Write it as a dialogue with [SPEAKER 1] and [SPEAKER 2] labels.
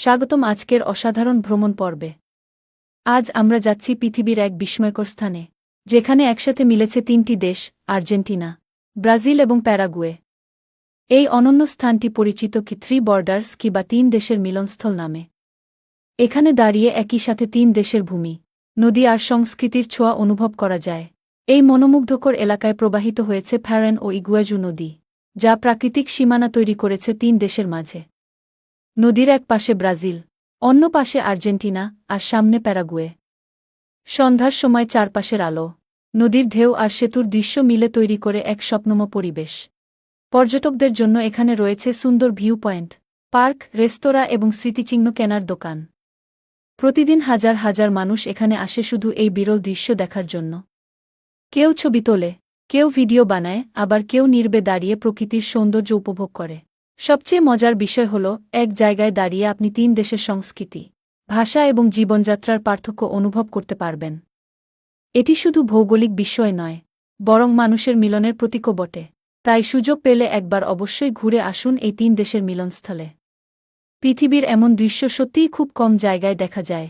[SPEAKER 1] স্বাগতম আজকের অসাধারণ ভ্রমণ পর্বে। আজ আমরা যাচ্ছি পৃথিবীর এক বিস্ময়কর স্থানে, যেখানে একসাথে মিলেছে তিনটি দেশ, আর্জেন্টিনা, ব্রাজিল এবং প্যারাগুয়ে। এই অনন্য স্থানটি পরিচিত কি থ্রি বর্ডার্স কিংবা তিন দেশের মিলনস্থল নামে। এখানে দাঁড়িয়ে একই সাথে তিন দেশের ভূমি, নদী আর সংস্কৃতির ছোঁয়া অনুভব করা যায়। এই মনোমুগ্ধকর এলাকায় প্রবাহিত হয়েছে ফ্যারেন ও ইগুয়াজু নদী, যা প্রাকৃতিক সীমানা তৈরি করেছে তিন দেশের মাঝে। নদীর এক পাশে ব্রাজিল, অন্য পাশে আর্জেন্টিনা আর সামনে প্যারাগুয়ে। সন্ধ্যার সময় চারপাশের আলো, নদীর ঢেউ আর সেতুর দৃশ্য মিলে তৈরি করে এক স্বপ্নময় পরিবেশ। পর্যটকদের জন্য এখানে রয়েছে সুন্দর ভিউ পয়েন্ট, পার্ক, রেস্তোরাঁ এবং স্মৃতিচিহ্ন কেনার দোকান। প্রতিদিন হাজার হাজার মানুষ এখানে আসে শুধু এই বিরল দৃশ্য দেখার জন্য। কেউ ছবি তোলে, কেউ ভিডিও বানায়, আবার কেউ নীরবে দাঁড়িয়ে প্রকৃতির সৌন্দর্য উপভোগ করে। সবচেয়ে মজার বিষয় হল, এক জায়গায় দাঁড়িয়ে আপনি তিন দেশের সংস্কৃতি, ভাষা এবং জীবনযাত্রার পার্থক্য অনুভব করতে পারবেন। এটি শুধু ভৌগোলিক বিষয় নয়, বরং মানুষের মিলনের প্রতীকও বটে। তাই সুযোগ পেলে একবার অবশ্যই ঘুরে আসুন এই তিন দেশের মিলনস্থলে। পৃথিবীর এমন দৃশ্য সত্যিই খুব কম জায়গায় দেখা যায়।